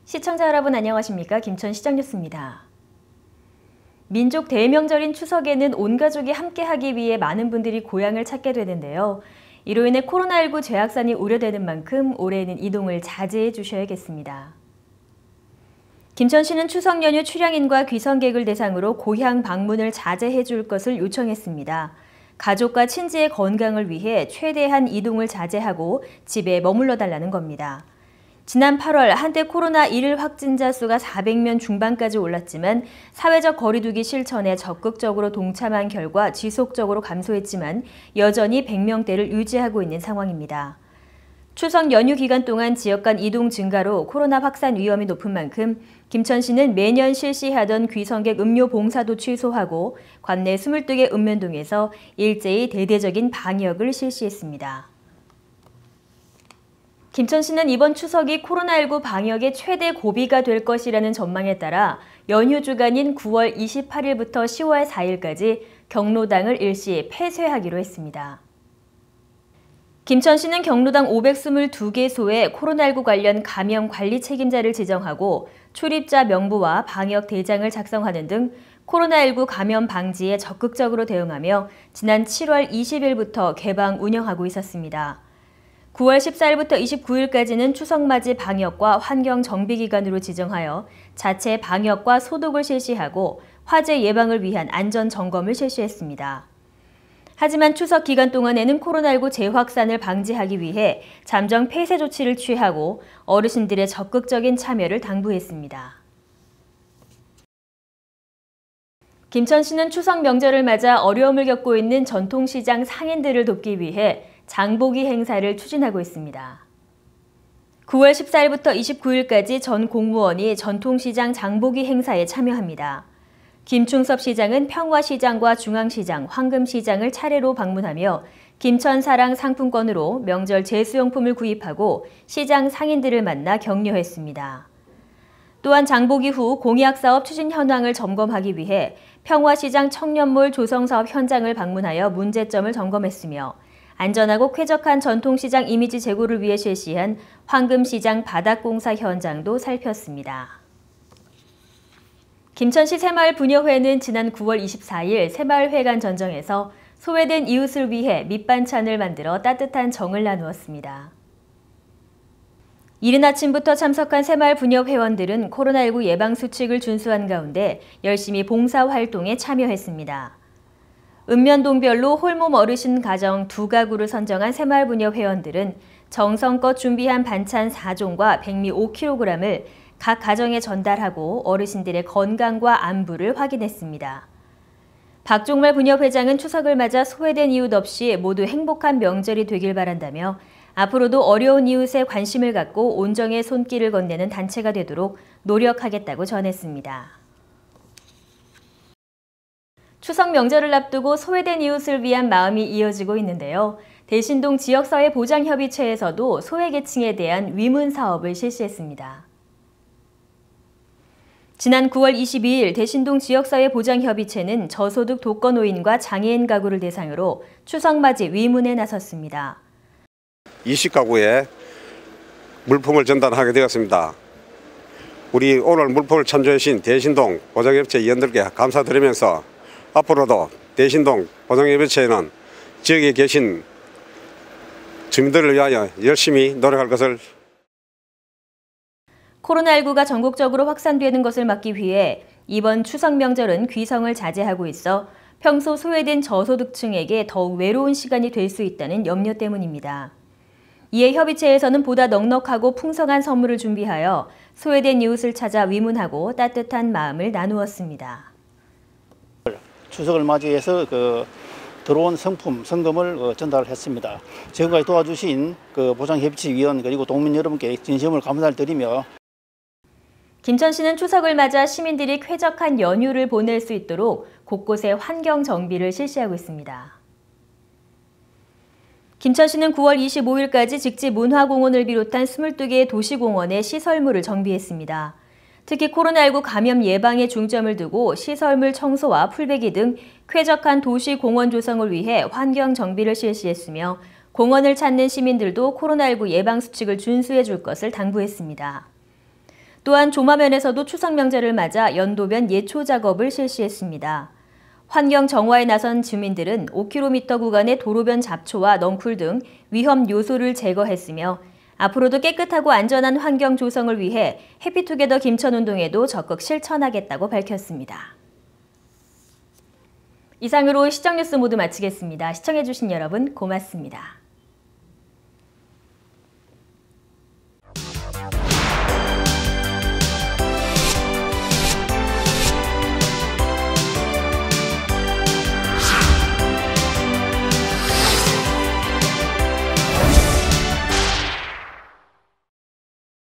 시청자 여러분 안녕하십니까? 김천시장 뉴스입니다. 민족 대명절인 추석에는 온 가족이 함께하기 위해 많은 분들이 고향을 찾게 되는데요. 이로 인해 코로나19 재확산이 우려되는 만큼 올해는 이동을 자제해 주셔야겠습니다. 김천시는 추석 연휴 출향인과 귀성객을 대상으로 고향 방문을 자제해 줄 것을 요청했습니다. 가족과 친지의 건강을 위해 최대한 이동을 자제하고 집에 머물러 달라는 겁니다. 지난 8월 한때 코로나 1일 확진자 수가 400명 중반까지 올랐지만 사회적 거리두기 실천에 적극적으로 동참한 결과 지속적으로 감소했지만 여전히 100명대를 유지하고 있는 상황입니다. 추석 연휴 기간 동안 지역 간 이동 증가로 코로나 확산 위험이 높은 만큼 김천시는 매년 실시하던 귀성객 음료 봉사도 취소하고 관내 22개 읍면동에서 일제히 대대적인 방역을 실시했습니다. 김천시는 이번 추석이 코로나19 방역의 최대 고비가 될 것이라는 전망에 따라 연휴 주간인 9월 28일부터 10월 4일까지 경로당을 일시 폐쇄하기로 했습니다. 김천시는 경로당 522개소에 코로나19 관련 감염 관리 책임자를 지정하고 출입자 명부와 방역 대장을 작성하는 등 코로나19 감염 방지에 적극적으로 대응하며 지난 7월 20일부터 개방 운영하고 있었습니다. 9월 14일부터 29일까지는 추석맞이 방역과 환경 정비 기간으로 지정하여 자체 방역과 소독을 실시하고 화재 예방을 위한 안전 점검을 실시했습니다. 하지만 추석 기간 동안에는 코로나19 재확산을 방지하기 위해 잠정 폐쇄 조치를 취하고 어르신들의 적극적인 참여를 당부했습니다. 김천시는 추석 명절을 맞아 어려움을 겪고 있는 전통시장 상인들을 돕기 위해 장보기 행사를 추진하고 있습니다. 9월 14일부터 29일까지 전 공무원이 전통시장 장보기 행사에 참여합니다. 김충섭 시장은 평화시장과 중앙시장, 황금시장을 차례로 방문하며 김천사랑 상품권으로 명절 제수용품을 구입하고 시장 상인들을 만나 격려했습니다. 또한 장보기 후 공약사업 추진 현황을 점검하기 위해 평화시장 청년몰 조성사업 현장을 방문하여 문제점을 점검했으며 안전하고 쾌적한 전통시장 이미지 제고를 위해 실시한 황금시장 바닥공사 현장도 살폈습니다. 김천시 새마을 부녀회는 지난 9월 24일 새마을회관 전정에서 소외된 이웃을 위해 밑반찬을 만들어 따뜻한 정을 나누었습니다. 이른 아침부터 참석한 새마을 부녀 회원들은 코로나19 예방수칙을 준수한 가운데 열심히 봉사활동에 참여했습니다. 읍면동별로 홀몸 어르신 가정 2가구를 선정한 새마을부녀 회원들은 정성껏 준비한 반찬 4종과 백미 5kg을 각 가정에 전달하고 어르신들의 건강과 안부를 확인했습니다. 박종말 부녀 회장은 추석을 맞아 소외된 이웃 없이 모두 행복한 명절이 되길 바란다며 앞으로도 어려운 이웃에 관심을 갖고 온정의 손길을 건네는 단체가 되도록 노력하겠다고 전했습니다. 추석 명절을 앞두고 소외된 이웃을 위한 마음이 이어지고 있는데요. 대신동 지역사회 보장협의체에서도 소외계층에 대한 위문 사업을 실시했습니다. 지난 9월 22일 대신동 지역사회 보장협의체는 저소득 독거노인과 장애인 가구를 대상으로 추석맞이 위문에 나섰습니다. 20가구에 물품을 전달하게 되었습니다. 우리 오늘 물품을 찬조해 주신 대신동 보장협의체 위원들께 감사드리면서 앞으로도 대신동 보장협의체는 지역에 계신 주민들을 위하여 열심히 노력할 것을. 코로나19가 전국적으로 확산되는 것을 막기 위해 이번 추석 명절은 귀성을 자제하고 있어 평소 소외된 저소득층에게 더욱 외로운 시간이 될 수 있다는 염려 때문입니다. 이에 협의체에서는 보다 넉넉하고 풍성한 선물을 준비하여 소외된 이웃을 찾아 위문하고 따뜻한 마음을 나누었습니다. 추석을 맞이해서 들어온 성품, 성금을 전달했습니다. 지금까지 도와주신 보장협의체 위원 그리고 동민 여러분께 진심을 감사를 드리며 김천시는 추석을 맞아 시민들이 쾌적한 연휴를 보낼 수 있도록 곳곳에 환경 정비를 실시하고 있습니다. 김천시는 9월 25일까지 직지 문화공원을 비롯한 22개의 도시공원에 시설물을 정비했습니다. 특히 코로나19 감염 예방에 중점을 두고 시설물 청소와 풀베기 등 쾌적한 도시 공원 조성을 위해 환경 정비를 실시했으며 공원을 찾는 시민들도 코로나19 예방 수칙을 준수해 줄 것을 당부했습니다. 또한 조마면에서도 추석 명절을 맞아 연도변 예초 작업을 실시했습니다. 환경 정화에 나선 주민들은 5km 구간의 도로변 잡초와 넝쿨 등 위험 요소를 제거했으며 앞으로도 깨끗하고 안전한 환경 조성을 위해 해피투게더 김천운동에도 적극 실천하겠다고 밝혔습니다. 이상으로 시정뉴스 모두 마치겠습니다. 시청해주신 여러분 고맙습니다.